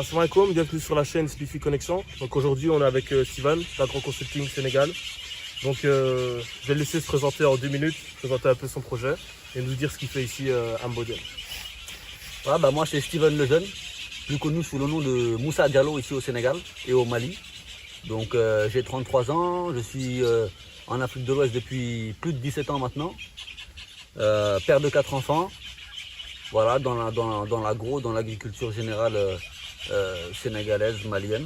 Assalamu alaikum, bienvenue sur la chaîne Spliffy Connection. Donc aujourd'hui on est avec Steven, d'Agro Consulting Sénégal. Donc je vais le laisser se présenter en 2 minutes, présenter un peu son projet et nous dire ce qu'il fait ici à Mbodiène. Voilà, moi c'est Steven Lejeune, plus connu sous le nom de Moussa Diallo ici au Sénégal et au Mali. Donc j'ai 33 ans, je suis en Afrique de l'Ouest depuis plus de 17 ans maintenant. Père de 4 enfants, voilà, dans l'agro, dans l'agriculture générale sénégalaise, malienne.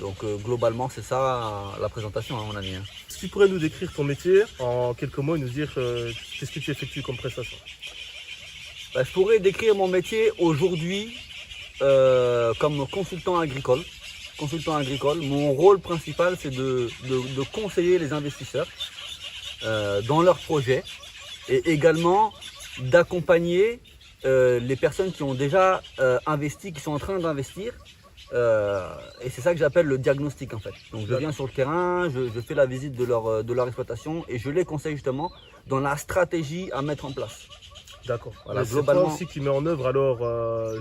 Donc globalement c'est ça la présentation mon ami. Est-ce que tu pourrais nous décrire ton métier en quelques mots et nous dire qu'est-ce que tu effectues comme prestation? Je pourrais décrire mon métier aujourd'hui comme consultant agricole. Mon rôle principal c'est de conseiller les investisseurs dans leurs projets et également d'accompagner les personnes qui ont déjà investi, qui sont en train d'investir. Et c'est ça que j'appelle le diagnostic en fait. Donc je viens sur le terrain, je fais la visite de leur exploitation et je les conseille justement dans la stratégie à mettre en place. D'accord. Voilà, c'est toi aussi qui met en œuvre alors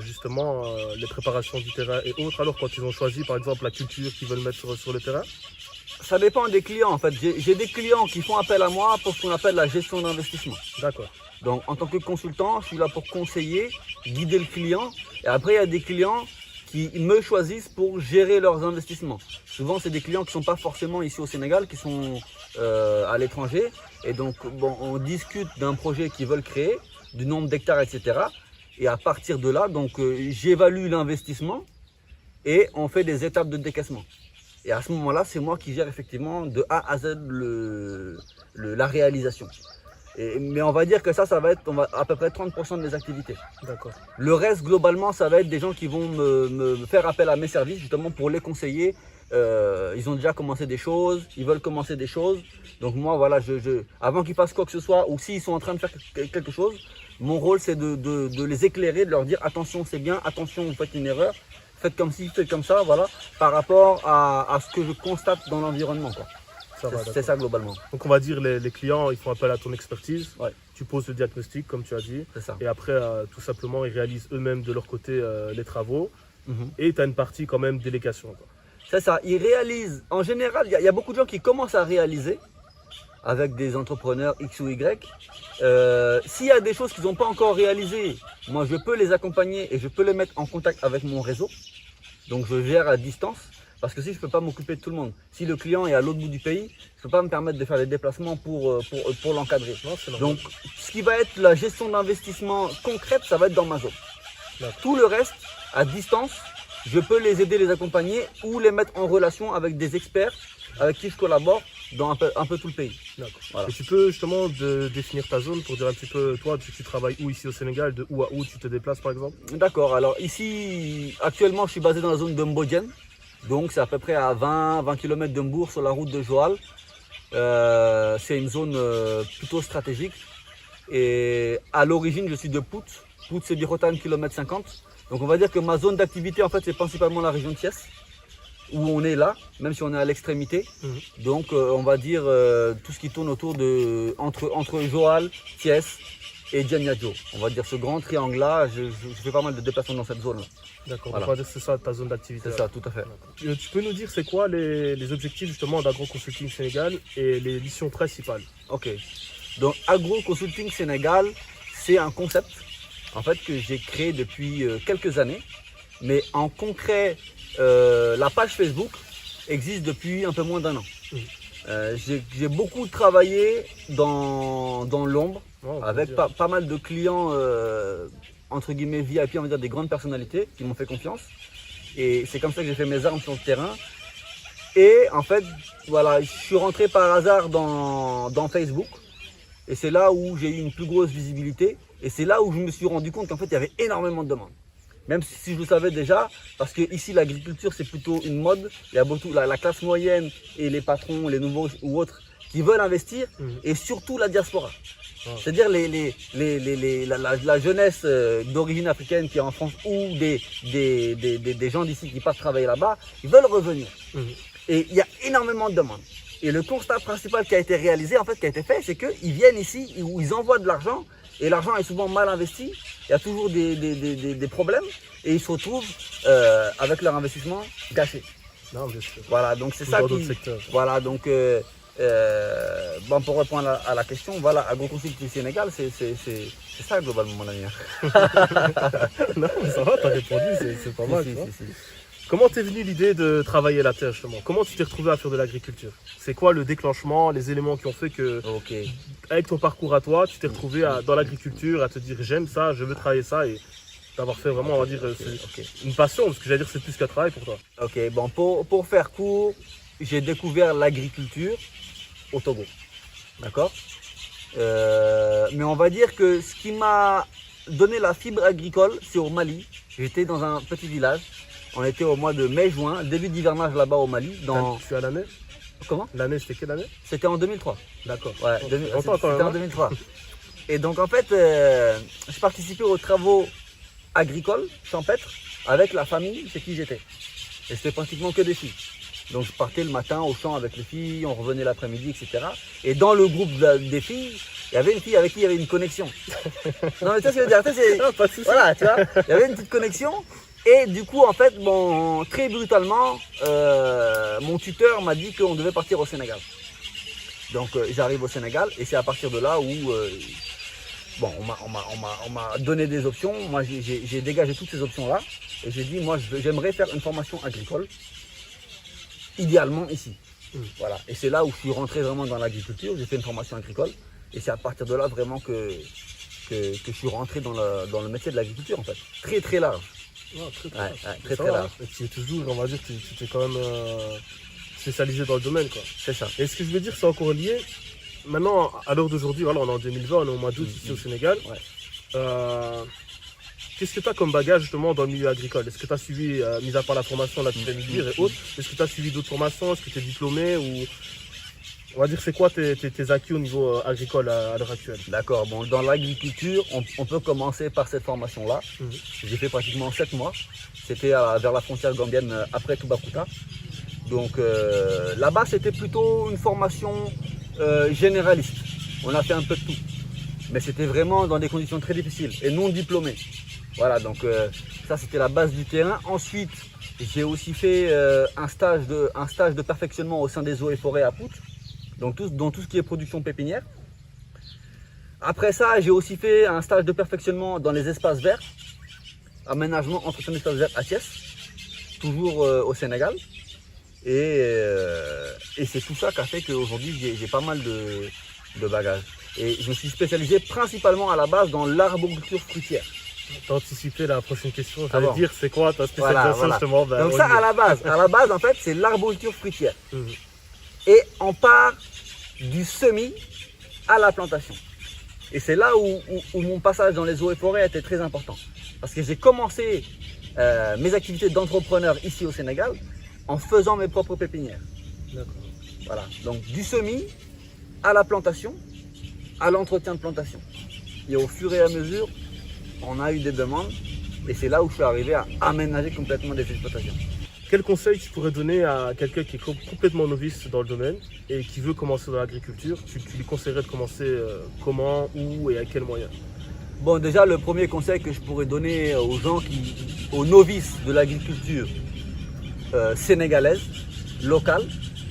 justement les préparations du terrain et autres, alors quand ils ont choisi par exemple la culture qu'ils veulent mettre sur le terrain? Ça dépend des clients en fait. J'ai des clients qui font appel à moi pour ce qu'on appelle la gestion d'investissement. D'accord. Donc en tant que consultant, je suis là pour conseiller, guider le client. Et après il y a des clients qui me choisissent pour gérer leurs investissements. Souvent c'est des clients qui ne sont pas forcément ici au Sénégal, qui sont à l'étranger. Et donc on discute d'un projet qu'ils veulent créer, du nombre d'hectares, etc. Et à partir de là, donc j'évalue l'investissement et on fait des étapes de décaissement. Et à ce moment-là, c'est moi qui gère effectivement de A à Z la réalisation. Mais on va dire que ça va être à peu près 30% de mes activités. D'accord. Le reste, globalement, ça va être des gens qui vont me faire appel à mes services justement pour les conseiller. Ils ont déjà commencé des choses, ils veulent commencer des choses. Donc moi, voilà, avant qu'ils fassent quoi que ce soit ou s'ils sont en train de faire quelque chose, mon rôle c'est de les éclairer, de leur dire attention c'est bien, attention vous faites une erreur, faites comme ci, faites comme ça, voilà, par rapport à ce que je constate dans l'environnement. C'est ça globalement. Donc on va dire les clients, ils font appel à ton expertise, ouais. Tu poses le diagnostic comme tu as dit, c'est ça. Et après tout simplement ils réalisent eux-mêmes de leur côté les travaux et tu as une partie quand même délégation. C'est ça, ils réalisent, en général, il y a beaucoup de gens qui commencent à réaliser avec des entrepreneurs X ou Y. S'il y a des choses qu'ils n'ont pas encore réalisées, moi je peux les accompagner et je peux les mettre en contact avec mon réseau. Donc je gère à distance, parce que si je ne peux pas m'occuper de tout le monde, si le client est à l'autre bout du pays, je ne peux pas me permettre de faire des déplacements pour l'encadrer. Donc ce qui va être la gestion d'investissement concrète, ça va être dans ma zone. Tout le reste, à distance, je peux les aider, les accompagner ou les mettre en relation avec des experts avec qui je collabore dans un peu tout le pays. Voilà. Et tu peux justement définir ta zone pour dire un petit peu, toi, tu travailles où ici au Sénégal, de où à où tu te déplaces par exemple? D'accord, alors ici, actuellement, je suis basé dans la zone de Mbodiène. Donc c'est à peu près à 20 km de Mbour sur la route de Joal. C'est une zone plutôt stratégique. Et à l'origine, je suis de Pout. Pout, c'est Birotane, km 50. Donc on va dire que ma zone d'activité, en fait, c'est principalement la région de Thiès, où on est là, même si on est à l'extrémité. Donc on va dire tout ce qui tourne autour de entre Joal, Thiès et Diamniadio. On va dire ce grand triangle-là, je fais pas mal de déplacements dans cette zone-là. D'accord, voilà. On va dire que c'est ça ta zone d'activité. C'est ça, tout à fait. Tu peux nous dire c'est quoi les objectifs justement d'Agro Consulting Sénégal et les missions principales? Ok, donc Agro Consulting Sénégal, c'est un concept en fait que j'ai créé depuis quelques années, mais en concret, la page Facebook existe depuis un peu moins d'1 an. J'ai beaucoup travaillé dans l'ombre avec pas mal de clients entre guillemets VIP, on va dire des grandes personnalités qui m'ont fait confiance. Et c'est comme ça que j'ai fait mes armes sur le terrain. Et en fait, voilà, je suis rentré par hasard dans Facebook. Et c'est là où j'ai eu une plus grosse visibilité. Et c'est là où je me suis rendu compte qu'en fait, il y avait énormément de demandes. Même si je le savais déjà, parce que ici l'agriculture c'est plutôt une mode. Il y a beaucoup la classe moyenne et les patrons, les nouveaux ou autres qui veulent investir, et surtout la diaspora. C'est-à-dire la jeunesse d'origine africaine qui est en France ou des gens d'ici qui passent travailler là-bas, ils veulent revenir. Et il y a énormément de demandes. Et le constat principal qui a été réalisé, en fait, qui a été fait, c'est qu'ils viennent ici où ils envoient de l'argent et l'argent est souvent mal investi il y a toujours des problèmes et ils se retrouvent avec leur investissement gâché. Non, bien sûr. Voilà, donc c'est Ou ça dans qui... d'autres secteurs. Voilà, donc bon, pour répondre à la question, voilà, AgroConsult du Sénégal, c'est ça globalement mon ami. Non, mais ça va, t'as répondu, c'est pas mal. Si, tu vois. si, si. Comment t'es venue l'idée de travailler la terre justement? Comment tu t'es retrouvé à faire de l'agriculture? C'est quoi le déclenchement, les éléments qui ont fait que, Ok. avec ton parcours à toi, tu t'es retrouvé dans l'agriculture, à te dire j'aime ça, je veux travailler ça et d'avoir fait vraiment, on va dire, c'est Ok. une passion, parce que j'allais dire c'est plus qu'un travail pour toi. Ok, bon, pour faire court, j'ai découvert l'agriculture au Togo. D'accord. Mais on va dire que ce qui m'a donné la fibre agricole, c'est au Mali. J'étais dans un petit village. On était au mois de mai-juin, début d'hivernage là-bas au Mali. Tu suis à l'année? Comment? L'année, c'était quelle année? C'était en 2003. D'accord. Ouais, Oh, c'était longtemps quand même, en hein. 2003. Et donc en fait, je participais aux travaux agricoles, champêtres, avec la famille chez qui j'étais. Et c'était pratiquement que des filles. Donc je partais le matin au champ avec les filles, on revenait l'après-midi, etc. Et dans le groupe des filles, il y avait une fille avec qui il y avait une connexion. Non mais tu sais ce que je veux dire, tu sais, c'est... Ah, pas de souci. Voilà, tu vois, il y avait une petite connexion. Et du coup, en fait, bon, très brutalement, mon tuteur m'a dit qu'on devait partir au Sénégal. Donc j'arrive au Sénégal et c'est à partir de là où bon, on m'a donné des options. Moi, j'ai dégagé toutes ces options-là et j'ai dit, moi, j'aimerais faire une formation agricole, idéalement ici. Voilà. Et c'est là où je suis rentré vraiment dans l'agriculture. J'ai fait une formation agricole et c'est à partir de là vraiment que je suis rentré dans le métier de l'agriculture en fait. Très très large. Ouais, très, Ouais, Ça très va, large. hein. Et tu es toujours, on va dire, tu t'es quand même spécialisé dans le domaine, quoi. C'est ça. Et ce que je veux dire, c'est encore lié. Maintenant, à l'heure d'aujourd'hui, voilà, on est en 2020, on est au mois d'août ici au Sénégal. Ouais. Qu'est-ce que tu as comme bagage justement dans le milieu agricole? Est-ce que tu as suivi, mis à part la formation, là tu viens de le dire, et autres, est-ce que tu as suivi d'autres formations? Est-ce que tu es diplômé ou... On va dire, c'est quoi tes acquis au niveau agricole à l'heure actuelle? D'accord. Bon, dans l'agriculture, on peut commencer par cette formation-là. Mhm. J'ai fait pratiquement 7 mois. C'était vers la frontière gambienne après Toubacouta. Donc là-bas, c'était plutôt une formation généraliste. On a fait un peu de tout. Mais c'était vraiment dans des conditions très difficiles et non diplômés. Voilà, donc ça c'était la base du terrain. Ensuite, j'ai aussi fait un stage de perfectionnement au sein des eaux et forêts à Pout. Donc dans tout ce qui est production pépinière. Après ça, j'ai aussi fait un stage de perfectionnement dans les espaces verts, aménagement, entretien d'espaces verts à Thiès, toujours au Sénégal. Et c'est tout ça qui a fait qu'aujourd'hui j'ai pas mal de bagages. Et je me suis spécialisé principalement à la base dans l'arboriculture fruitière. T'as anticipé la prochaine question, Ah j'allais bon. dire c'est quoi ta spécialisation Voilà. justement. Ben, Donc on ça y est. à la base en fait c'est l'arboriculture fruitière. Mhm. Et on part du semis à la plantation. Et c'est là où mon passage dans les eaux et forêts était très important. Parce que j'ai commencé mes activités d'entrepreneur ici au Sénégal en faisant mes propres pépinières. D'accord. Voilà, donc du semis à la plantation, à l'entretien de plantation. Et au fur et à mesure, on a eu des demandes et c'est là où je suis arrivé à aménager complètement des exploitations. Quel conseil tu pourrais donner à quelqu'un qui est complètement novice dans le domaine et qui veut commencer dans l'agriculture? Tu lui conseillerais de commencer comment, où et à quels moyens? Bon, déjà, le premier conseil que je pourrais donner aux gens, aux novices de l'agriculture sénégalaise, locale,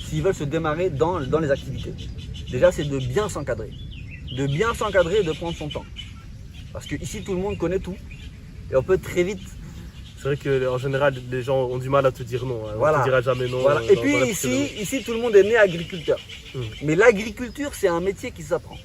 s'ils veulent se démarrer dans les activités, déjà, c'est de bien s'encadrer. De bien s'encadrer et de prendre son temps. Parce qu'ici, tout le monde connaît tout. Et on peut très vite... C'est vrai qu'en général, les gens ont du mal à te dire non. Hein. Voilà. On ne te dira jamais non. Voilà. Et dans puis n'importe quel domaine. ici, tout le monde est né agriculteur. Mais l'agriculture, c'est un métier qui s'apprend.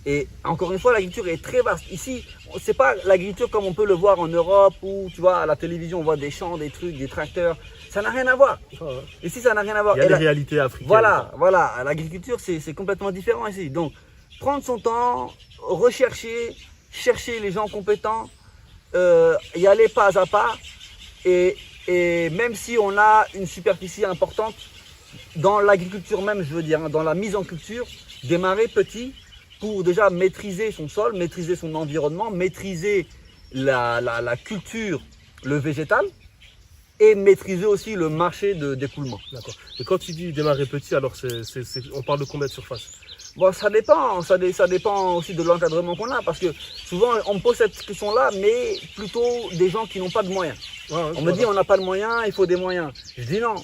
Et encore une fois, l'agriculture est très vaste. Ici, c'est pas l'agriculture comme on peut le voir en Europe où, tu vois, à la télévision, on voit des champs, des trucs, des tracteurs. Ça n'a rien à voir. Ah ouais. Ici, ça n'a rien à voir. Il y a Et les réalités africaines. voilà. L'agriculture, c'est complètement différent ici. Donc, prendre son temps, rechercher, chercher les gens compétents, y aller pas à pas. Et même si on a une superficie importante, dans l'agriculture même, je veux dire, hein, dans la mise en culture, démarrer petit pour déjà maîtriser son sol, maîtriser son environnement, maîtriser la culture, le végétal et maîtriser aussi le marché d'écoulement. D'accord. Et quand tu dis démarrer petit, alors on parle de combien de surface? Bon, ça dépend aussi de l'encadrement qu'on a, parce que souvent on me pose cette question-là, mais plutôt des gens qui n'ont pas de moyens. On me dit on n'a pas de moyens, il faut des moyens. Je dis non,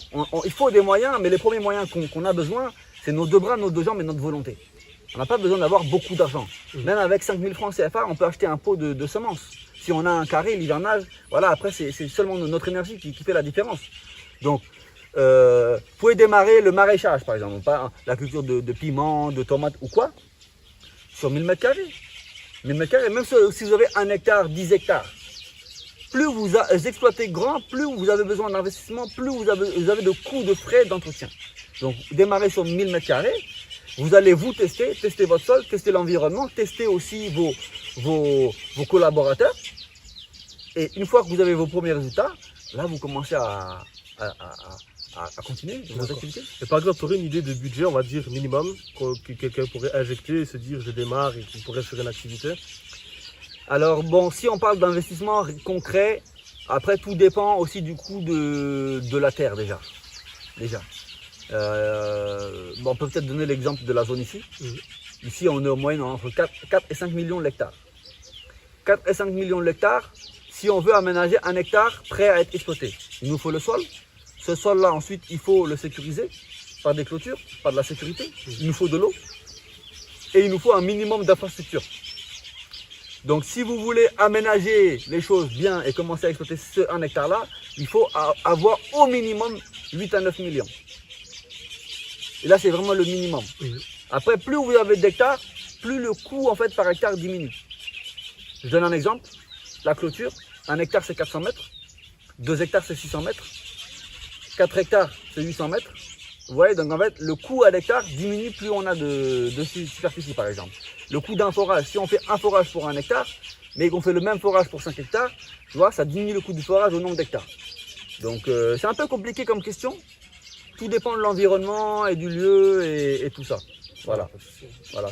il faut des moyens, mais les premiers moyens qu'on a besoin, c'est nos deux bras, nos deux jambes et notre volonté. On n'a pas besoin d'avoir beaucoup d'argent. Même avec 5000 francs CFA, on peut acheter un pot de semences. Si on a un carré, l'hivernage, voilà, après c'est seulement notre énergie qui fait la différence. Donc, vous pouvez démarrer le maraîchage, par exemple, pas la culture de piments, de tomates ou quoi, sur 1000 mètres carrés. 1000 mètres carrés, même si vous avez 1 hectare, 10 hectares, plus vous exploitez grand, plus vous avez besoin d'investissement, plus vous avez de coûts de frais d'entretien. Donc, démarrez sur 1000 mètres carrés, vous allez vous tester votre sol, tester l'environnement, tester aussi vos collaborateurs. Et une fois que vous avez vos premiers résultats, là, vous commencez à continuer vos activités. Et par exemple, tu aurais une idée de budget, on va dire minimum, que quelqu'un pourrait injecter et se dire je démarre et qu'il pourrait faire une activité? Alors bon, si on parle d'investissement concret, après tout dépend aussi du coût de la terre déjà. Bon, on peut peut-être donner l'exemple de la zone ici. Ici, on est en moyenne entre 4 et 5 millions d'hectares. 4 et 5 millions d'hectares, si on veut aménager 1 hectare prêt à être exploité, il nous faut le sol. Ce sol-là, ensuite, il faut le sécuriser par des clôtures, par de la sécurité. Il nous faut de l'eau et il nous faut un minimum d'infrastructures. Donc, si vous voulez aménager les choses bien et commencer à exploiter ce 1 hectare-là, il faut avoir au minimum 8 à 9 millions. Et là, c'est vraiment le minimum. Après, plus vous avez d'hectares, plus le coût en fait par hectare diminue. Je donne un exemple. La clôture, 1 hectare c'est 400 mètres, 2 hectares c'est 600 mètres, 4 hectares c'est 800 mètres. Vous voyez, donc en fait, le coût à l'hectare diminue plus on a de superficie par exemple. Le coût d'un forage, si on fait un forage pour 1 hectare, mais qu'on fait le même forage pour 5 hectares, tu vois, ça diminue le coût du forage au nombre d'hectares. Donc c'est un peu compliqué comme question. Tout dépend de l'environnement et du lieu et tout ça. Voilà,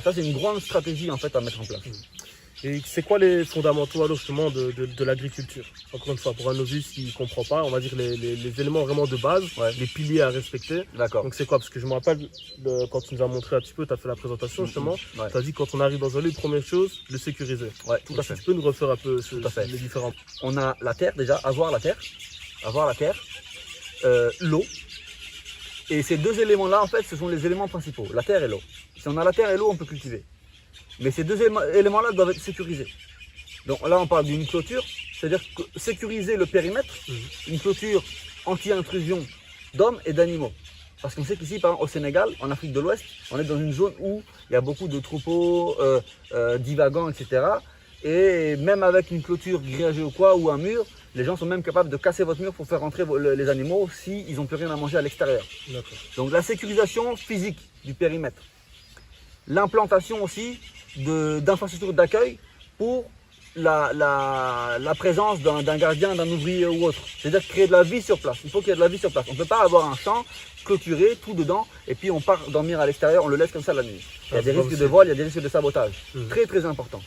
ça c'est une grande stratégie en fait à mettre en place. Et c'est quoi les fondamentaux alors justement de l'agriculture? Encore une fois, pour un novice qui ne comprend pas, on va dire les éléments vraiment de base, les piliers à respecter. D'accord. Donc c'est quoi? Parce que je me rappelle, quand tu nous as montré un petit peu, tu as fait la présentation justement, tu as dit quand on arrive dans un lieu, première chose, le sécuriser. Ouais, tout à fait. Tu peux nous refaire un peu les différents. On a la terre déjà, avoir la terre, l'eau. Et ces deux éléments-là, en fait, ce sont les éléments principaux, la terre et l'eau. Si on a la terre et l'eau, on peut cultiver. Mais ces deux éléments-là doivent être sécurisés. Donc là, on parle d'une clôture, c'est-à-dire sécuriser le périmètre, une clôture anti-intrusion d'hommes et d'animaux. Parce qu'on sait qu'ici, par exemple, au Sénégal, en Afrique de l'Ouest, on est dans une zone où il y a beaucoup de troupeaux divagants, etc. Et même avec une clôture grillagée ou quoi, ou un mur, les gens sont même capables de casser votre mur pour faire rentrer les animaux s'ils n'ont plus rien à manger à l'extérieur. Donc la sécurisation physique du périmètre. L'implantation aussi d'infrastructures d'accueil pour la présence d'un gardien, d'un ouvrier ou autre. C'est-à-dire créer de la vie sur place. Il faut qu'il y ait de la vie sur place. On ne peut pas avoir un champ clôturé, tout dedans, et puis on part dormir à l'extérieur, on le laisse comme ça la nuit. Il y a des risques de vol, il y a des risques de sabotage. Très très important.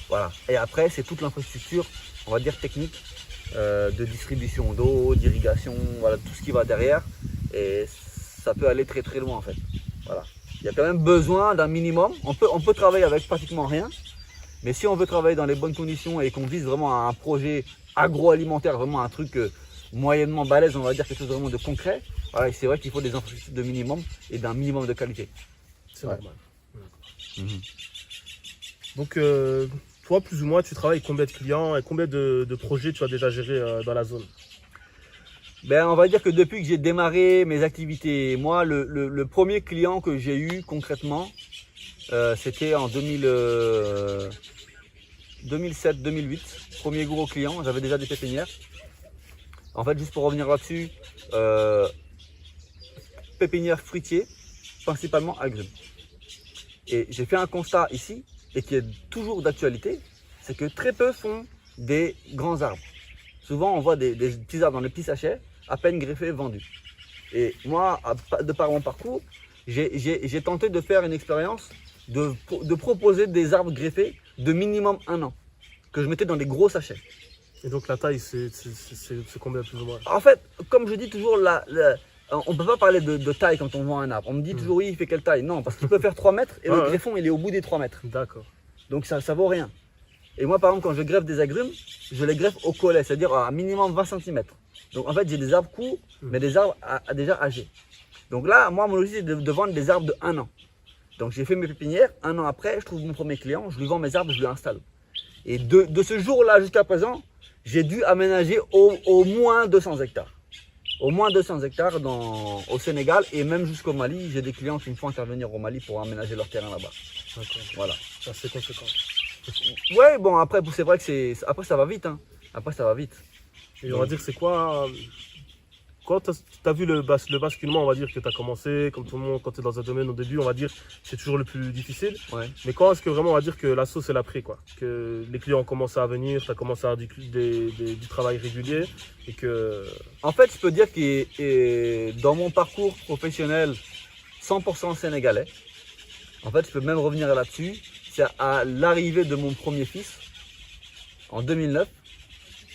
Voilà. Et après, c'est toute l'infrastructure, on va dire technique, de distribution d'eau, d'irrigation, voilà, tout ce qui va derrière. Et ça peut aller très très loin en fait. Voilà. Il y a quand même besoin d'un minimum. On peut travailler avec pratiquement rien. Mais si on veut travailler dans les bonnes conditions et qu'on vise vraiment à un projet agroalimentaire, vraiment un truc moyennement balèze, on va dire quelque chose vraiment de concret, voilà, c'est vrai qu'il faut des infrastructures de minimum et d'un minimum de qualité. C'est normal. Donc, toi, plus ou moins, tu travailles avec combien de clients et combien de projets tu as déjà géré dans la zone? Ben, on va dire que depuis que j'ai démarré mes activités, moi, le premier client que j'ai eu concrètement, c'était en 2007-2008. Premier gros client, j'avais déjà des pépinières. En fait, juste pour revenir là-dessus, pépinières fruitiers, principalement agrumes. Et j'ai fait un constat ici, et qui est toujours d'actualité, c'est que très peu font des grands arbres. Souvent, on voit des petits arbres dans des petits sachets, à peine greffés, vendus. Et moi, de par mon parcours, j'ai tenté de faire une expérience de proposer des arbres greffés de minimum 1 an, que je mettais dans des gros sachets. Et donc la taille, c'est combien plus ou moins? En fait, comme je dis toujours, on ne peut pas parler de taille quand on vend un arbre. On me dit toujours oui, il fait quelle taille? Non, parce qu'il peut faire 3 mètres et le greffon il est au bout des 3 mètres. D'accord. Donc ça vaut rien. Et moi par exemple quand je greffe des agrumes, je les greffe au collet, c'est-à-dire à minimum 20 cm. Donc en fait j'ai des arbres courts, mais des arbres déjà âgés. Donc là, moi mon objectif c'est de vendre des arbres de 1 an. Donc j'ai fait mes pépinières, 1 an après, je trouve mon premier client, je lui vends mes arbres, je lui installe. Et de ce jour-là jusqu'à présent, j'ai dû aménager au moins 200 hectares. Au moins 200 hectares au Sénégal et même jusqu'au Mali. J'ai des clients qui me font intervenir au Mali pour aménager leur terrain là-bas. Voilà. C'est assez conséquent. Ouais, bon, après, c'est vrai que après, ça va vite. Hein. Après, ça va vite. Et on va dire, c'est quoi quand tu as vu le basculement, on va dire que tu as commencé, comme tout le monde, quand tu es dans un domaine au début, on va dire c'est toujours le plus difficile. Ouais. Mais quand est-ce que vraiment on va dire que la sauce elle a pris, quoi? Que les clients ont commencé à venir, tu as commencé à avoir du travail régulier et que... En fait, je peux dire que dans mon parcours professionnel 100% sénégalais, en fait, je peux même revenir là-dessus, c'est à l'arrivée de mon premier fils, en 2009,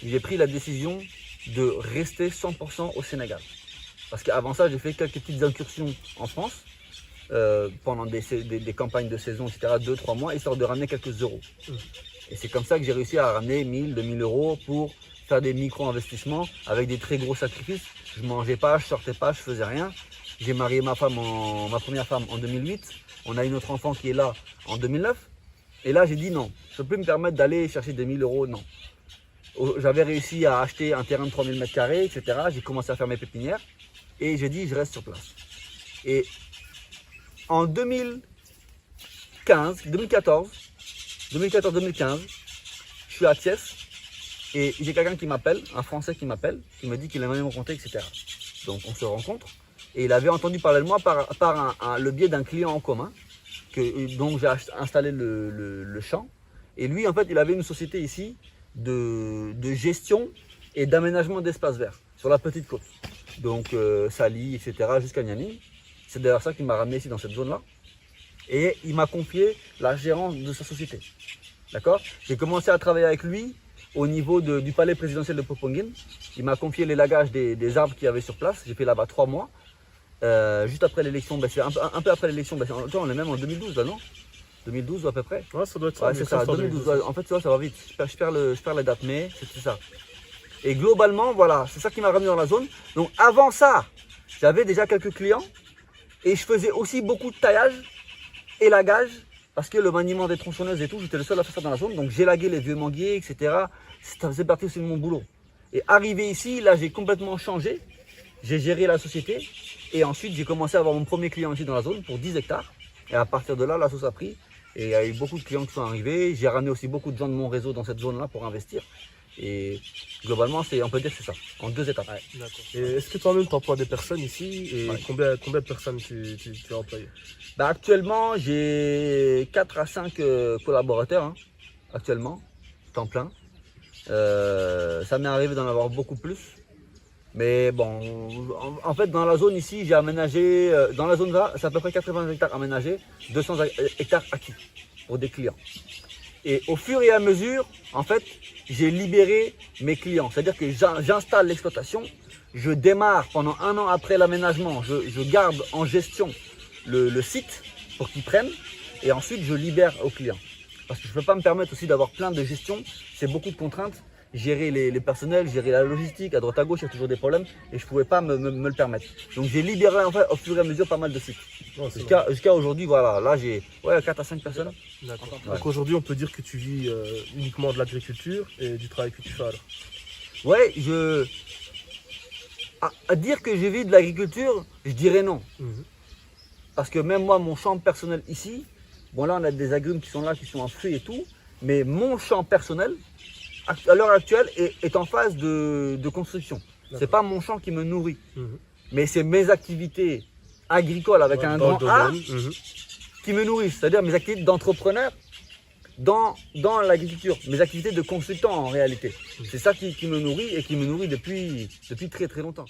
j'ai pris la décision de rester 100% au Sénégal. Parce qu'avant ça, j'ai fait quelques petites incursions en France, pendant des campagnes de saison, etc., 2-3 mois, histoire de ramener quelques euros. Et c'est comme ça que j'ai réussi à ramener 1000, 2000 euros pour faire des micro-investissements avec des très gros sacrifices. Je ne mangeais pas, je ne sortais pas, je ne faisais rien. J'ai marié ma première femme en 2008. On a une autre enfant qui est là en 2009. Et là, j'ai dit non, je ne peux plus me permettre d'aller chercher des 1000 euros, non. J'avais réussi à acheter un terrain de 3000 m², etc. J'ai commencé à faire mes pépinières et j'ai dit je reste sur place. Et en 2014-2015, je suis à Thiès et j'ai quelqu'un qui m'appelle, un Français qui m'appelle, qui me dit qu'il aimerait me rencontrer, etc. Donc on se rencontre et il avait entendu parler de moi par le biais d'un client en commun, donc j'ai installé le champ. Et lui, en fait, il avait une société ici de gestion et d'aménagement d'espaces verts sur la petite côte. Donc Sali, etc. jusqu'à Niani. C'est d'ailleurs ça qui m'a ramené ici dans cette zone-là. Et il m'a confié la gérance de sa société. D'accord? J'ai commencé à travailler avec lui au niveau du palais présidentiel de Popenguine. Il m'a confié l'élagage des arbres qu'il y avait sur place. J'ai fait là-bas 3 mois. Juste après l'élection, c'est un peu après l'élection, on est même en 2012 là, non? 2012 ou à peu près. Ouais, ça doit être ça. Ouais, c'est ça, 2012. Ouais, en fait, tu vois, ça va vite. Je perds la date, mais c'est ça. Et globalement, voilà, c'est ça qui m'a ramené dans la zone. Donc avant ça, j'avais déjà quelques clients et je faisais aussi beaucoup de taillage, élagage, parce que le maniement des tronçonneuses et tout, j'étais le seul à faire ça dans la zone. Donc j'élaguais les vieux manguiers, etc. Ça faisait partie aussi de mon boulot. Et arrivé ici, là, j'ai complètement changé. J'ai géré la société et ensuite j'ai commencé à avoir mon premier client ici dans la zone pour 10 hectares. Et à partir de là, la sauce a pris. Et il y a eu beaucoup de clients qui sont arrivés. J'ai ramené aussi beaucoup de gens de mon réseau dans cette zone-là pour investir. Et globalement, on peut dire que c'est ça, en 2 étapes. Ouais, et est-ce que toi-même tu emploies des personnes ici et combien de personnes tu as employé? Actuellement, j'ai 4 à 5 collaborateurs, actuellement, temps plein. Ça m'est arrivé d'en avoir beaucoup plus. Mais bon, en fait, dans la zone ici, j'ai aménagé, dans la zone là, c'est à peu près 80 hectares aménagés, 200 hectares acquis pour des clients. Et au fur et à mesure, en fait, j'ai libéré mes clients. C'est-à-dire que j'installe l'exploitation, je démarre pendant 1 an après l'aménagement, je garde en gestion le site pour qu'ils prennent et ensuite je libère aux clients. Parce que je ne peux pas me permettre aussi d'avoir plein de gestion, c'est beaucoup de contraintes. Gérer les personnels, gérer la logistique, à droite à gauche, il y a toujours des problèmes et je ne pouvais pas me le permettre. Donc j'ai libéré en fait, au fur et à mesure pas mal de sites. Jusqu'à aujourd'hui, voilà, là j'ai 4 à 5 personnes. D'accord. Ouais. Donc aujourd'hui, on peut dire que tu vis uniquement de l'agriculture et du travail que tu fais alors? Ouais, à dire que je vis de l'agriculture, je dirais non. Parce que même moi, mon champ personnel ici, bon là on a des agrumes qui sont là, qui sont en fruits et tout, mais mon champ personnel, à l'heure actuelle, est en phase de construction. Ce n'est pas mon champ qui me nourrit, mais c'est mes activités agricoles avec un grand A qui me nourrissent. C'est-à-dire mes activités d'entrepreneur dans l'agriculture, mes activités de consultant en réalité. C'est ça qui me nourrit et qui me nourrit depuis très très longtemps.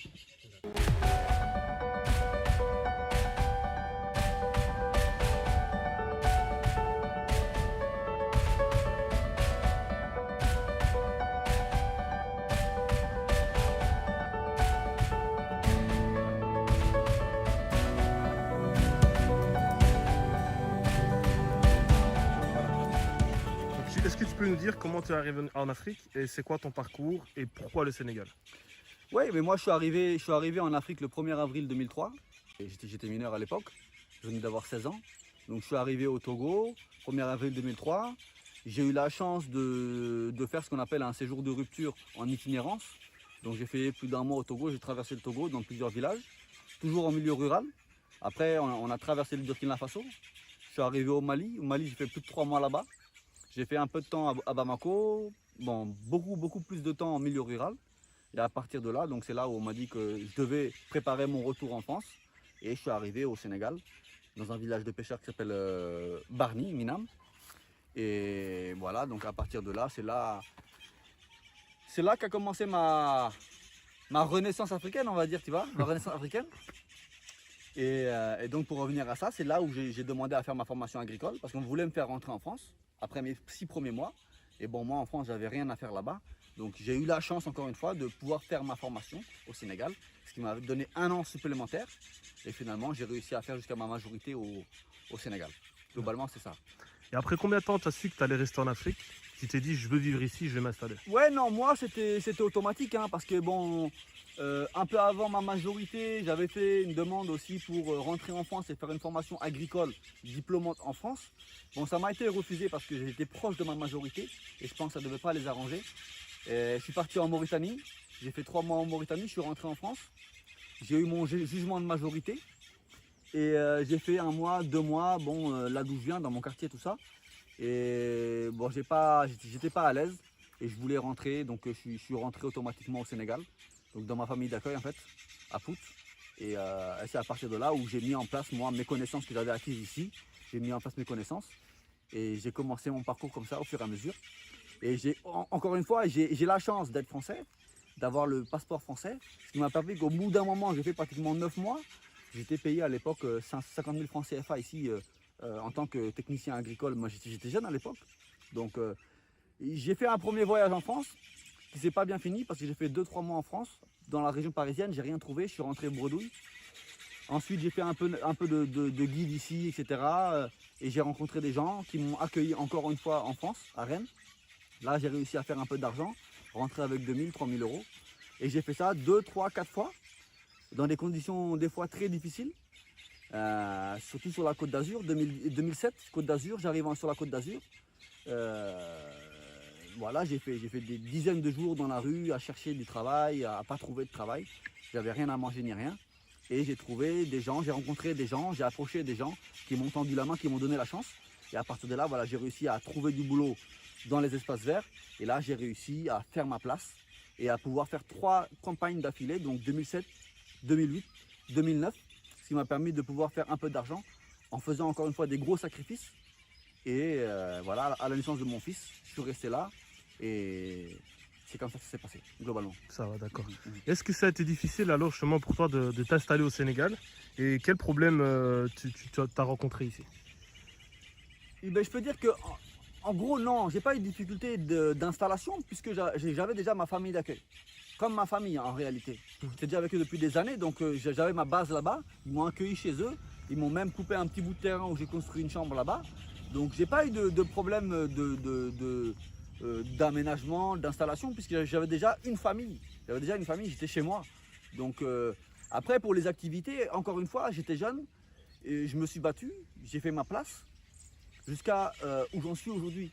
peux nous dire comment tu es arrivé en Afrique et c'est quoi ton parcours et pourquoi le Sénégal? Oui, mais moi je suis arrivé en Afrique le 1er avril 2003. Et j'étais mineur à l'époque, je venais d'avoir 16 ans. Donc je suis arrivé au Togo, 1er avril 2003. J'ai eu la chance de faire ce qu'on appelle un séjour de rupture en itinérance. Donc j'ai fait plus d'un mois au Togo, j'ai traversé le Togo dans plusieurs villages, toujours en milieu rural. Après on a traversé le Burkina Faso. Je suis arrivé au Mali. Au Mali j'ai fait plus de 3 mois là-bas. J'ai fait un peu de temps à Bamako, bon, beaucoup plus de temps en milieu rural. Et à partir de là, donc c'est là où on m'a dit que je devais préparer mon retour en France. Et je suis arrivé au Sénégal, dans un village de pêcheurs qui s'appelle Barni, Minam. Et voilà, donc à partir de là, c'est là qu'a commencé ma renaissance africaine, on va dire, tu vois, ma renaissance africaine. Et donc pour revenir à ça, c'est là où j'ai demandé à faire ma formation agricole, parce qu'on voulait me faire rentrer en France, après mes 6 premiers mois. Et bon, moi en France, j'avais rien à faire là-bas. Donc j'ai eu la chance, encore une fois, de pouvoir faire ma formation au Sénégal, ce qui m'a donné 1 an supplémentaire. Et finalement, j'ai réussi à faire jusqu'à ma majorité au Sénégal. Globalement, c'est ça. Et après combien de temps tu as su que tu allais rester en Afrique? Tu t'es dit, je veux vivre ici, je vais m'installer? Ouais, non, moi, c'était automatique, hein, parce que bon, un peu avant ma majorité, j'avais fait une demande aussi pour rentrer en France et faire une formation agricole diplômante en France. Bon, ça m'a été refusé parce que j'étais proche de ma majorité et je pense que ça ne devait pas les arranger. Et je suis parti en Mauritanie, j'ai fait 3 mois en Mauritanie, je suis rentré en France. J'ai eu mon jugement de majorité et j'ai fait 1 mois, 2 mois, bon, là d'où je viens, dans mon quartier, tout ça. Et bon, j'étais pas à l'aise et je voulais rentrer, donc je suis rentré automatiquement au Sénégal, donc dans ma famille d'accueil en fait, à Pout. Et c'est à partir de là où j'ai mis en place, moi, mes connaissances que j'avais acquises ici. J'ai mis en place mes connaissances et j'ai commencé mon parcours comme ça au fur et à mesure. Et encore une fois, j'ai la chance d'être français, d'avoir le passeport français, ce qui m'a permis qu'au bout d'un moment, j'ai fait pratiquement 9 mois, j'étais payé à l'époque 50 000 francs CFA ici en tant que technicien agricole. Moi j'étais jeune à l'époque, donc j'ai fait un premier voyage en France qui s'est pas bien fini parce que j'ai fait 2-3 mois en France, dans la région parisienne, j'ai rien trouvé, je suis rentré bredouille. Ensuite j'ai fait un peu de guide ici, etc. Et j'ai rencontré des gens qui m'ont accueilli encore une fois en France, à Rennes. Là, j'ai réussi à faire un peu d'argent, rentrer avec 2 000, 3 000 euros. Et j'ai fait ça 2, 3, 4 fois, dans des conditions des fois très difficiles. Surtout sur la Côte d'Azur, 2007, Côte d'Azur, j'arrive sur la Côte d'Azur. Voilà, j'ai fait des dizaines de jours dans la rue à chercher du travail, à pas trouver de travail. J'avais rien à manger ni rien. Et j'ai trouvé des gens, j'ai rencontré des gens, j'ai approché des gens qui m'ont tendu la main, qui m'ont donné la chance. Et à partir de là, voilà, j'ai réussi à trouver du boulot dans les espaces verts. Et là, j'ai réussi à faire ma place et à pouvoir faire 3 campagnes d'affilée, donc 2007, 2008, 2009, ce qui m'a permis de pouvoir faire un peu d'argent en faisant encore une fois des gros sacrifices. Et voilà, à la naissance de mon fils, je suis resté là et c'est comme ça que ça s'est passé, globalement. Ça va, d'accord. Est-ce que ça a été difficile alors justement pour toi de t'installer au Sénégal? Et quels problèmes tu as rencontré ici? Et ben, je peux dire que en gros, non, j'ai pas eu de difficulté d'installation puisque j'avais déjà ma famille d'accueil. Comme ma famille en réalité. J'étais déjà avec eux depuis des années, donc j'avais ma base là-bas. Ils m'ont accueilli chez eux. Ils m'ont même coupé un petit bout de terrain où j'ai construit une chambre là-bas. Donc j'ai pas eu de problème d'aménagement, d'installation, puisque j'avais déjà une famille. J'étais chez moi. Donc après pour les activités, encore une fois, j'étais jeune et je me suis battu, j'ai fait ma place jusqu'à où j'en suis aujourd'hui.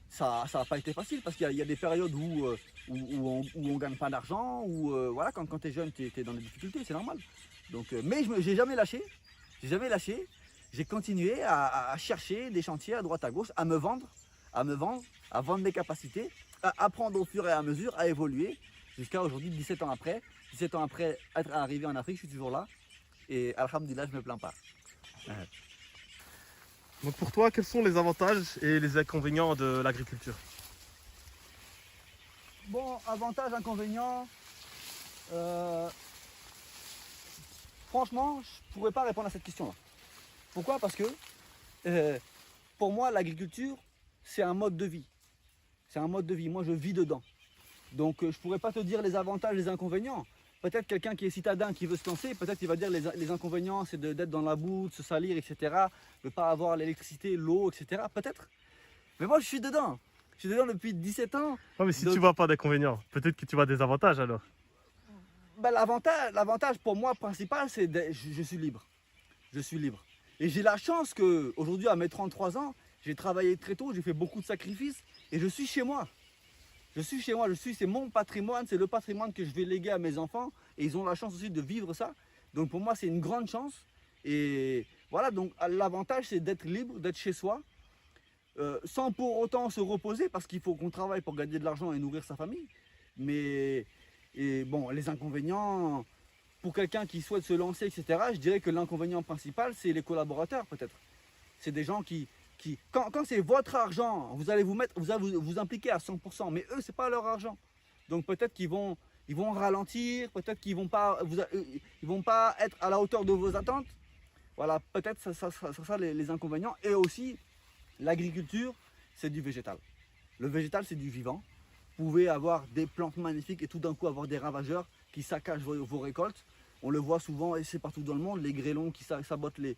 Ça n'a pas été facile parce qu'il y a des périodes où on gagne pas d'argent, où voilà, quand tu es jeune, tu es dans des difficultés, c'est normal. Donc, mais j'ai jamais lâché, j'ai continué à chercher des chantiers à droite à gauche, à me vendre, à vendre mes capacités, à apprendre au fur et à mesure, à évoluer, jusqu'à aujourd'hui, 17 ans après être arrivé en Afrique, je suis toujours là, et alhamdoulilah, je ne me plains pas. Donc pour toi, quels sont les avantages et les inconvénients de l'agriculture? Bon, avantages, inconvénients, franchement, je ne pourrais pas répondre à cette question-là. Pourquoi? Parce que pour moi, l'agriculture, c'est un mode de vie. C'est un mode de vie, moi je vis dedans. Donc je ne pourrais pas te dire les avantages, les inconvénients. Peut-être quelqu'un qui est citadin, qui veut se lancer, peut-être il va dire les inconvénients, c'est d'être dans la boue, de se salir, etc. De ne pas avoir l'électricité, l'eau, etc. Peut-être. Mais moi je suis dedans. Je suis dedans depuis 17 ans. Ouais, mais si Donc- tu vois pas d'inconvénients, peut-être que tu vois des avantages alors. Ben, l'avantage pour moi principal, c'est que je suis libre. Je suis libre. Et j'ai la chance que aujourd'hui, à mes 33 ans, j'ai travaillé très tôt, j'ai fait beaucoup de sacrifices et je suis chez moi. Je suis chez moi, c'est mon patrimoine, c'est le patrimoine que je vais léguer à mes enfants et ils ont la chance aussi de vivre ça. Donc pour moi, c'est une grande chance. Et voilà, donc l'avantage, c'est d'être libre, d'être chez soi, sans pour autant se reposer parce qu'il faut qu'on travaille pour gagner de l'argent et nourrir sa famille. Mais et bon, les inconvénients, pour quelqu'un qui souhaite se lancer, etc., je dirais que l'inconvénient principal, c'est les collaborateurs peut-être. C'est des gens qui quand c'est votre argent, vous allez vous impliquer à 100%, mais eux, c'est pas leur argent. Donc peut-être qu'ils vont ralentir, peut-être qu'ils vont pas, ils vont pas être à la hauteur de vos attentes. Voilà, peut-être ça sera les inconvénients. Et aussi, l'agriculture, c'est du végétal. Le végétal, c'est du vivant. Vous pouvez avoir des plantes magnifiques et tout d'un coup avoir des ravageurs qui saccagent vos récoltes. On le voit souvent et c'est partout dans le monde, les grêlons qui sabotent les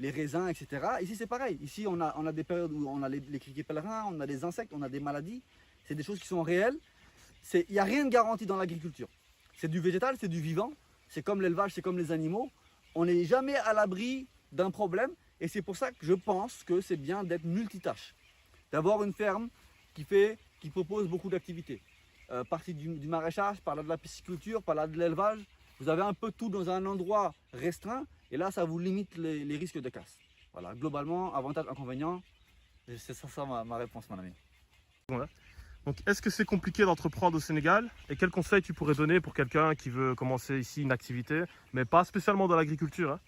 raisins, etc. Ici c'est pareil, ici on a des périodes où on a les criquets pèlerins, on a des insectes, on a des maladies. C'est des choses qui sont réelles. Il n'y a rien de garanti dans l'agriculture. C'est du végétal, c'est du vivant, c'est comme l'élevage, c'est comme les animaux. On n'est jamais à l'abri d'un problème et c'est pour ça que je pense que c'est bien d'être multitâche. D'avoir une ferme qui propose beaucoup d'activités. Partie du maraîchage, par là de la pisciculture, par là de l'élevage. Vous avez un peu tout dans un endroit restreint et là, ça vous limite les risques de casse. Voilà, globalement, avantages, inconvénients, c'est ça ma réponse, mon ami. Voilà. Donc, est-ce que c'est compliqué d'entreprendre au Sénégal? Et quels conseils tu pourrais donner pour quelqu'un qui veut commencer ici une activité, mais pas spécialement dans l'agriculture, hein,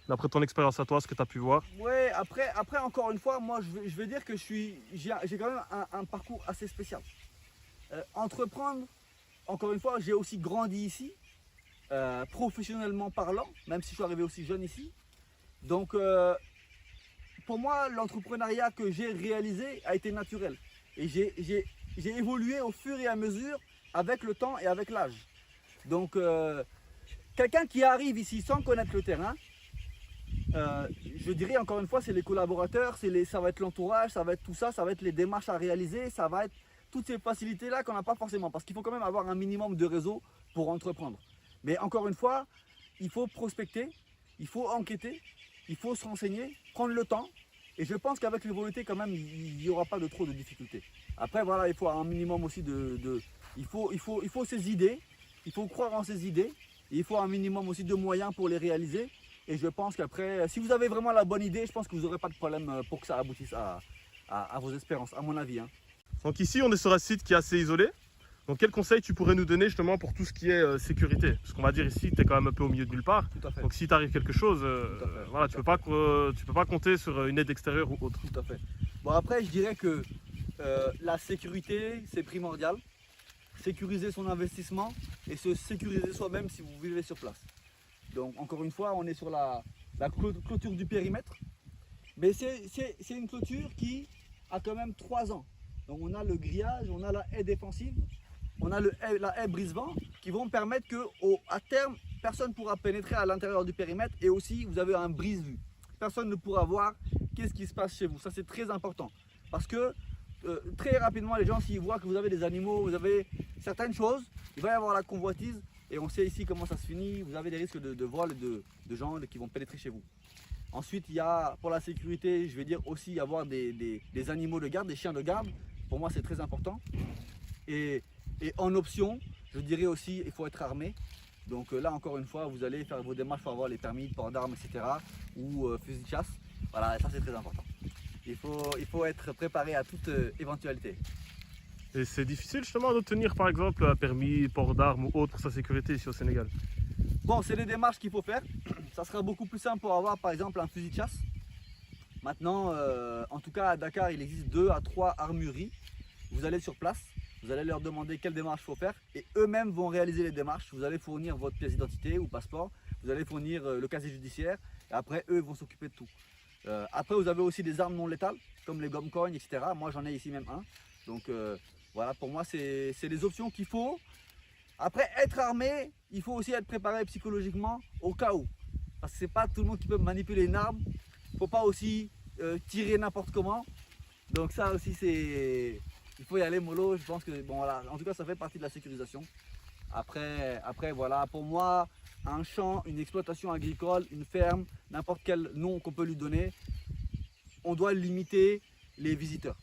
d'après ton expérience à toi, ce que tu as pu voir? Ouais, après encore une fois, moi, je vais dire que j'ai quand même un parcours assez spécial. Entreprendre, encore une fois, j'ai aussi grandi ici, professionnellement parlant, même si je suis arrivé aussi jeune ici. Donc, pour moi, l'entrepreneuriat que j'ai réalisé a été naturel. Et j'ai évolué au fur et à mesure avec le temps et avec l'âge. Donc, quelqu'un qui arrive ici sans connaître le terrain, je dirais encore une fois, c'est les collaborateurs, ça va être l'entourage, ça va être tout ça, ça va être les démarches à réaliser, ça va être toutes ces facilités-là qu'on n'a pas forcément. Parce qu'il faut quand même avoir un minimum de réseau pour entreprendre. Mais encore une fois, il faut prospecter, il faut enquêter, il faut se renseigner, prendre le temps. Et je pense qu'avec l'évolution, quand même, il n'y aura pas trop de difficultés. Après, voilà, il faut un minimum aussi il faut ses idées, il faut croire en ses idées, et il faut un minimum aussi de moyens pour les réaliser. Et je pense qu'après, si vous avez vraiment la bonne idée, je pense que vous n'aurez pas de problème pour que ça aboutisse à vos espérances, à mon avis. Hein. Donc ici, on est sur un site qui est assez isolé. Donc quel conseil tu pourrais nous donner justement pour tout ce qui est sécurité? Parce qu'on va dire ici, tu es quand même un peu au milieu de nulle part. Tout à fait. Donc si t'arrive quelque chose, voilà, tu peux pas compter sur une aide extérieure ou autre. Tout à fait. Bon après, je dirais que la sécurité, c'est primordial. Sécuriser son investissement et se sécuriser soi-même si vous vivez sur place. Donc encore une fois, on est sur la clôture du périmètre. Mais c'est une clôture qui a quand même 3 ans. Donc on a le grillage, on a la haie défensive, on a la haie brise-vent qui vont permettre qu'à terme, personne ne pourra pénétrer à l'intérieur du périmètre et aussi vous avez un brise-vue. Personne ne pourra voir qu'est-ce qui se passe chez vous. Ça c'est très important parce que très rapidement les gens s'ils voient que vous avez des animaux, vous avez certaines choses, il va y avoir la convoitise et on sait ici comment ça se finit. Vous avez des risques de vol et de gens qui vont pénétrer chez vous. Ensuite il y a pour la sécurité, je vais dire aussi avoir des animaux de garde, des chiens de garde. Pour moi, c'est très important. Et en option, je dirais aussi, il faut être armé. Donc là, encore une fois, vous allez faire vos démarches pour avoir les permis, port d'armes, etc. Ou fusil de chasse. Voilà, ça c'est très important. Il faut être préparé à toute éventualité. Et c'est difficile justement d'obtenir par exemple un permis, port d'armes ou autre pour sa sécurité ici au Sénégal? Bon, c'est les démarches qu'il faut faire. Ça sera beaucoup plus simple pour avoir par exemple un fusil de chasse. Maintenant, en tout cas à Dakar, il existe 2 à 3 armureries. Vous allez sur place, vous allez leur demander quelle démarche il faut faire et eux-mêmes vont réaliser les démarches. Vous allez fournir votre pièce d'identité ou passeport, vous allez fournir le casier judiciaire et après eux vont s'occuper de tout. Après vous avez aussi des armes non létales comme les gomme-cognes, etc. Moi j'en ai ici même un. Donc voilà, pour moi c'est les options qu'il faut. Après être armé, il faut aussi être préparé psychologiquement au cas où. Parce que c'est pas tout le monde qui peut manipuler une arme. Il ne faut pas aussi tirer n'importe comment. Donc ça aussi c'est... Il faut y aller mollo, je pense que bon voilà, en tout cas ça fait partie de la sécurisation. Après voilà, pour moi, un champ, une exploitation agricole, une ferme, n'importe quel nom qu'on peut lui donner, on doit limiter les visiteurs.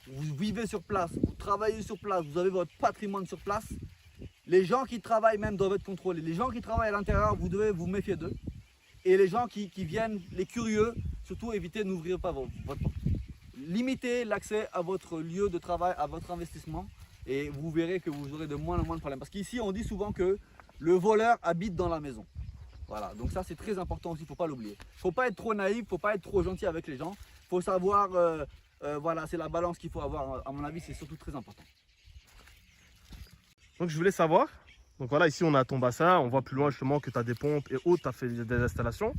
Vous vivez sur place, vous travaillez sur place, vous avez votre patrimoine sur place. Les gens qui travaillent même doivent être contrôlés. Les gens qui travaillent à l'intérieur, vous devez vous méfier d'eux. Et les gens qui viennent, les curieux, surtout évitez, n'ouvrez pas votre porte. Limitez l'accès à votre lieu de travail, à votre investissement, et vous verrez que vous aurez de moins en moins de problèmes. Parce qu'ici, on dit souvent que le voleur habite dans la maison. Voilà, donc ça c'est très important aussi, il ne faut pas l'oublier. Il ne faut pas être trop naïf, il ne faut pas être trop gentil avec les gens. Il faut savoir, voilà, c'est la balance qu'il faut avoir. À mon avis, c'est surtout très important. Donc je voulais savoir, donc voilà, ici on a ton bassin, on voit plus loin justement que tu as des pompes et autres, tu as fait des installations.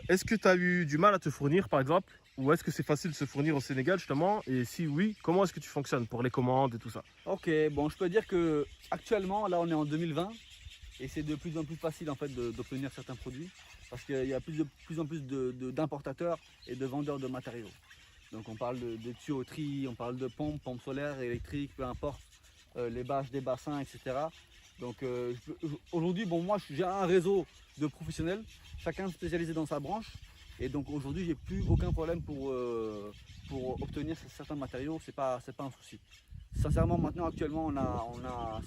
Est-ce que tu as eu du mal à te fournir par exemple, ou est-ce que c'est facile de se fournir au Sénégal justement? Et si oui, comment est-ce que tu fonctionnes pour les commandes et tout ça? Ok, bon, je peux dire que actuellement, là on est en 2020 et c'est de plus en plus facile en fait d'obtenir certains produits parce qu'il y a de plus en plus d'importateurs et de vendeurs de matériaux. Donc on parle de tuyauterie, on parle de pompes solaires, électriques, peu importe, les bâches des bassins, etc. Donc aujourd'hui, bon, moi j'ai un réseau de professionnels, chacun spécialisé dans sa branche. Et donc aujourd'hui, j'ai plus aucun problème pour obtenir certains matériaux, c'est pas un souci. Sincèrement, maintenant, actuellement,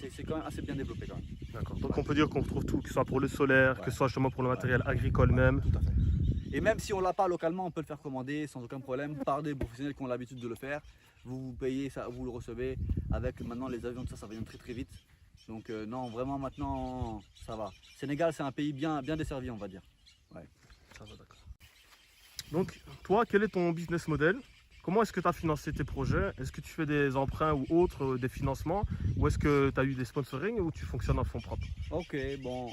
c'est quand même assez bien développé quand même. D'accord. Donc on peut dire qu'on retrouve tout, que ce soit pour le solaire, que ce soit justement pour le matériel agricole même. Tout à fait. Et même si on l'a pas localement, on peut le faire commander sans aucun problème par des professionnels qui ont l'habitude de le faire. Vous payez ça, vous le recevez. Avec maintenant les avions, tout ça, ça vient très très vite. Donc non, vraiment maintenant, ça va. Sénégal, c'est un pays bien desservi, on va dire. Ouais. Ça va, d'accord. Donc, toi, quel est ton business model? Comment est-ce que tu as financé tes projets? Est-ce que tu fais des emprunts ou autres, des financements? Ou est-ce que tu as eu des sponsorings ou tu fonctionnes en fonds propres? Ok, bon.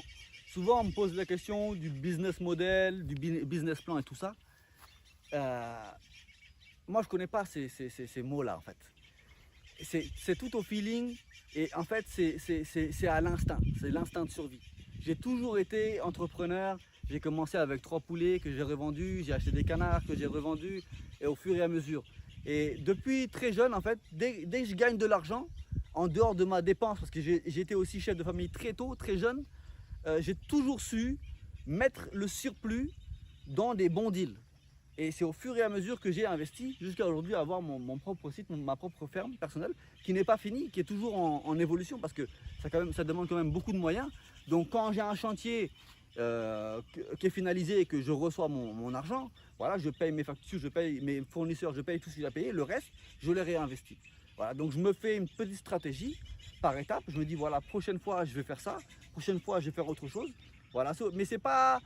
Souvent, on me pose la question du business model, du business plan et tout ça. Moi, je ne connais pas ces mots-là, en fait. C'est tout au feeling et en fait, c'est à l'instinct. C'est l'instinct de survie. J'ai toujours été entrepreneur. J'ai commencé avec 3 poulets que j'ai revendus, j'ai acheté des canards que j'ai revendus et au fur et à mesure. Et depuis très jeune, en fait, dès que je gagne de l'argent, en dehors de ma dépense, parce que j'ai été aussi chef de famille très tôt, très jeune, j'ai toujours su mettre le surplus dans des bons deals. Et c'est au fur et à mesure que j'ai investi jusqu'à aujourd'hui avoir mon propre site, ma propre ferme personnelle, qui n'est pas finie, qui est toujours en évolution parce que ça demande quand même beaucoup de moyens. Donc quand j'ai un chantier qui est finalisé et que je reçois mon argent, voilà, je paye mes factures, je paye mes fournisseurs, je paye tout ce qu'il a payé, le reste, je les réinvestis. Voilà, donc je me fais une petite stratégie par étape, je me dis voilà, prochaine fois je vais faire ça, prochaine fois je vais faire autre chose. Voilà, mais j'ai pas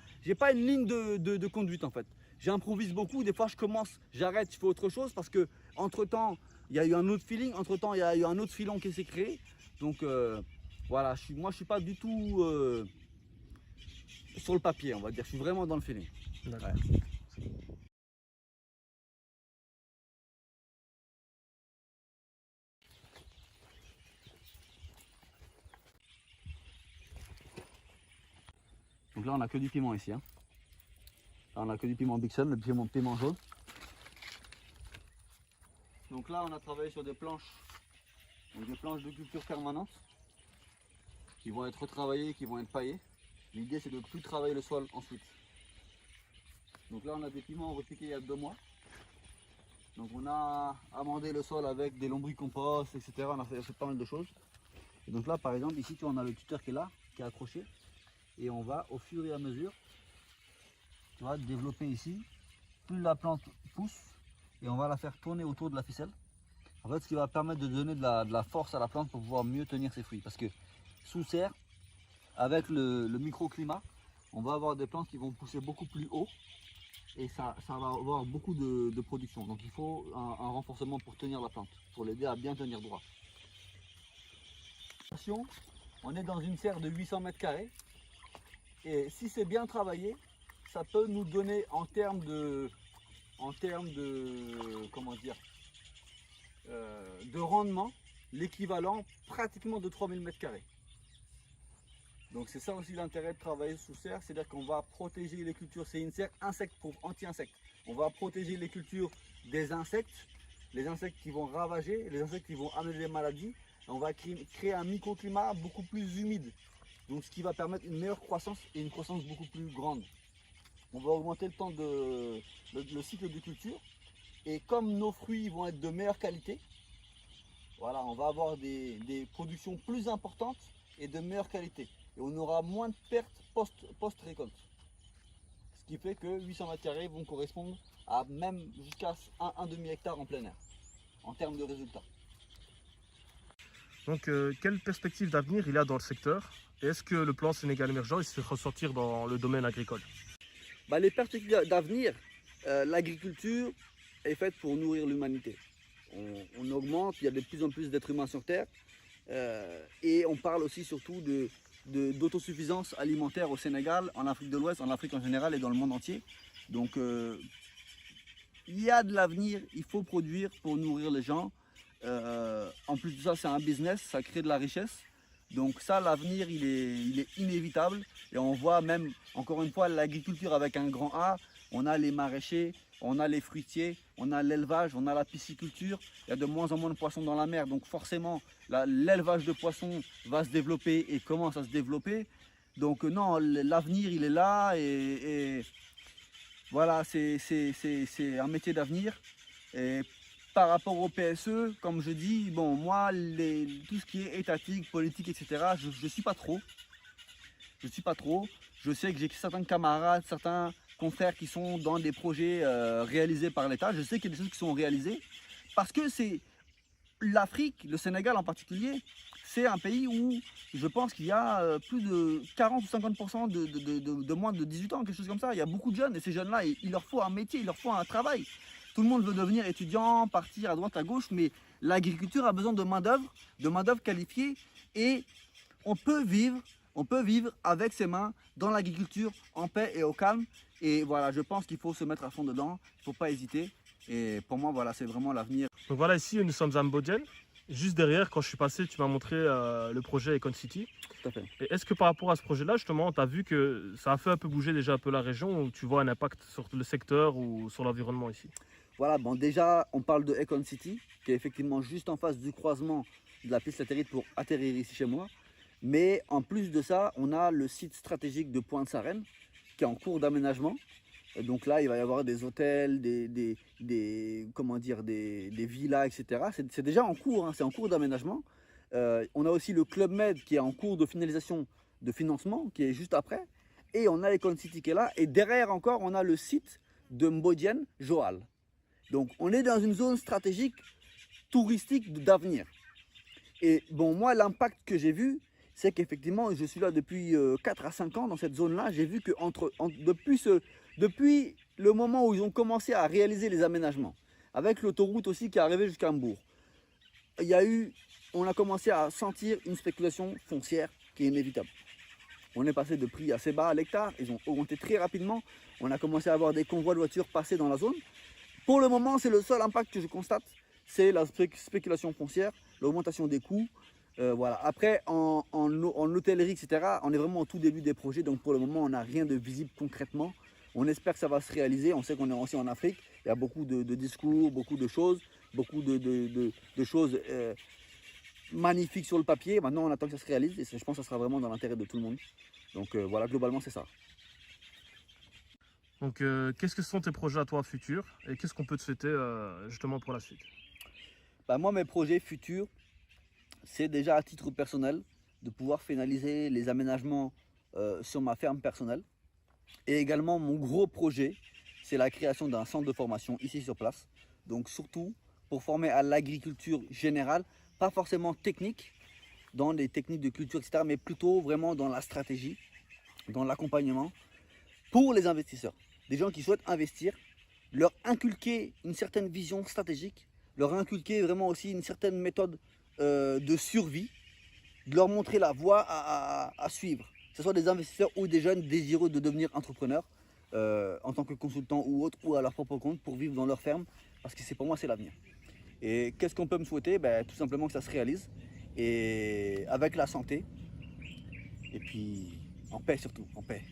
une ligne de conduite en fait. J'improvise beaucoup, des fois je commence, j'arrête, je fais autre chose parce que entre temps il y a eu un autre feeling, entre temps il y a eu un autre filon qui s'est créé. Donc voilà, moi je suis pas du tout sur le papier, on va dire, je suis vraiment dans le feeling. Ouais. Donc là on a que du piment ici. Hein. Là on a que du piment Bixen, le piment jaune. Donc là on a travaillé sur des planches, donc des planches de culture permanente qui vont être retravaillées, qui vont être paillées. L'idée c'est de ne plus travailler le sol ensuite. Donc là on a des piments repiqués il y a 2 mois. Donc on a amendé le sol avec des lombricompost, etc. On a fait pas mal de choses. Et donc là par exemple ici tu vois, on a le tuteur qui est là, qui est accroché. Et on va au fur et à mesure, tu vois, développer ici. Plus la plante pousse et on va la faire tourner autour de la ficelle. En fait ce qui va permettre de donner de la force à la plante pour pouvoir mieux tenir ses fruits. Parce que sous serre, avec le microclimat, on va avoir des plantes qui vont pousser beaucoup plus haut. Et ça va avoir beaucoup de production. Donc il faut un renforcement pour tenir la plante, pour l'aider à bien tenir droit. On est dans une serre de 800 mètres carrés. Et si c'est bien travaillé, ça peut nous donner en termes de comment dire, de rendement, l'équivalent pratiquement de 3000 mètres carrés. Donc c'est ça aussi l'intérêt de travailler sous serre, c'est-à-dire qu'on va protéger les cultures, c'est une serre anti-insectes. On va protéger les cultures des insectes les insectes qui vont ravager, les insectes qui vont amener des maladies. On va créer un microclimat beaucoup plus humide, donc ce qui va permettre une meilleure croissance et une croissance beaucoup plus grande. On va augmenter le temps le cycle de culture, et comme nos fruits vont être de meilleure qualité, voilà, on va avoir des productions plus importantes et de meilleure qualité. Et on aura moins de pertes post-récolte. Ce qui fait que 800 mètres carrés vont correspondre à même jusqu'à un demi-hectare en plein air, en termes de résultats. Donc, quelle perspective d'avenir il y a dans le secteur? Et est-ce que le plan Sénégal émergent il se fait ressortir dans le domaine agricole? Les perspectives d'avenir, l'agriculture est faite pour nourrir l'humanité. On augmente, il y a de plus en plus d'êtres humains sur Terre. Et on parle aussi surtout d'autosuffisance alimentaire au Sénégal, en Afrique de l'Ouest, en Afrique en général et dans le monde entier. Donc il y a de l'avenir, il faut produire pour nourrir les gens. En plus de ça, c'est un business, ça crée de la richesse. Donc ça, l'avenir, il est inévitable. Et on voit même, encore une fois, l'agriculture avec un grand A. On a les maraîchers, on a les fruitiers, on a l'élevage, on a la pisciculture. Il y a de moins en moins de poissons dans la mer. Donc forcément, l'élevage de poissons va se développer et commence à se développer. Donc non, l'avenir, il est là. Et voilà, c'est un métier d'avenir. Et par rapport au PSE, comme je dis, bon, moi, tout ce qui est étatique, politique, etc., je ne suis pas trop. Je ne suis pas trop. Je sais que j'ai certains camarades, certains confrères qui sont dans des projets réalisés par l'État. Je sais qu'il y a des choses qui sont réalisées parce que c'est l'Afrique, le Sénégal en particulier, c'est un pays où je pense qu'il y a plus de 40 ou 50% de moins de 18 ans, quelque chose comme ça. Il y a beaucoup de jeunes et ces jeunes-là, il leur faut un métier, il leur faut un travail. Tout le monde veut devenir étudiant, partir à droite, à gauche, mais l'agriculture a besoin de main-d'œuvre qualifiée et on peut vivre avec ses mains dans l'agriculture en paix et au calme. Et voilà, je pense qu'il faut se mettre à fond dedans, il ne faut pas hésiter. Et pour moi, voilà, c'est vraiment l'avenir. Donc voilà, ici nous sommes à Mbodiène. Juste derrière, quand je suis passé, tu m'as montré le projet Econ City. Tout à fait. Et est-ce que par rapport à ce projet-là, justement, tu as vu que ça a fait un peu bouger déjà un peu la région, ou tu vois un impact sur le secteur ou sur l'environnement ici? Voilà, bon, déjà, on parle de Econ City, qui est effectivement juste en face du croisement de la piste latérite pour atterrir ici chez moi. Mais en plus de ça, on a le site stratégique de Pointe-Sarène, qui est en cours d'aménagement. Donc là, il va y avoir des hôtels, des villas, etc. C'est déjà en cours, hein, c'est en cours d'aménagement. On a aussi le Club Med qui est en cours de finalisation de financement, qui est juste après. Et on a Econ City qui est là. Et derrière encore, on a le site de Mbodiène, Joal. Donc on est dans une zone stratégique touristique d'avenir. Et bon, moi, l'impact que j'ai vu, c'est qu'effectivement, je suis là depuis 4 à 5 ans dans cette zone-là. J'ai vu que depuis le moment où ils ont commencé à réaliser les aménagements, avec l'autoroute aussi qui est arrivée jusqu'à Hambourg, on a commencé à sentir une spéculation foncière qui est inévitable. On est passé de prix assez bas à l'hectare, ils ont augmenté très rapidement. On a commencé à avoir des convois de voitures passer dans la zone. Pour le moment, c'est le seul impact que je constate, c'est la spéculation foncière, l'augmentation des coûts. Voilà. Après, en hôtellerie, etc., on est vraiment au tout début des projets, donc pour le moment, on n'a rien de visible concrètement. On espère que ça va se réaliser, on sait qu'on est aussi en Afrique, il y a beaucoup de discours, beaucoup de choses, magnifiques sur le papier. Maintenant, on attend que ça se réalise et je pense que ça sera vraiment dans l'intérêt de tout le monde. Donc voilà, globalement, c'est ça. Donc, qu'est-ce que sont tes projets à toi futurs et qu'est-ce qu'on peut te souhaiter justement pour la suite? Moi, mes projets futurs, c'est déjà à titre personnel de pouvoir finaliser les aménagements sur ma ferme personnelle. Et également, mon gros projet, c'est la création d'un centre de formation ici sur place. Donc surtout pour former à l'agriculture générale, pas forcément technique, dans les techniques de culture, etc., mais plutôt vraiment dans la stratégie, dans l'accompagnement, pour les investisseurs. Des gens qui souhaitent investir, leur inculquer une certaine vision stratégique, leur inculquer vraiment aussi une certaine méthode de survie, de leur montrer la voie à suivre. Que ce soit des investisseurs ou des jeunes désireux de devenir entrepreneurs en tant que consultants ou autres, ou à leur propre compte pour vivre dans leur ferme, parce que pour moi c'est l'avenir. Et qu'est-ce qu'on peut me souhaiter? Tout simplement que ça se réalise, et avec la santé, et puis en paix surtout, en paix.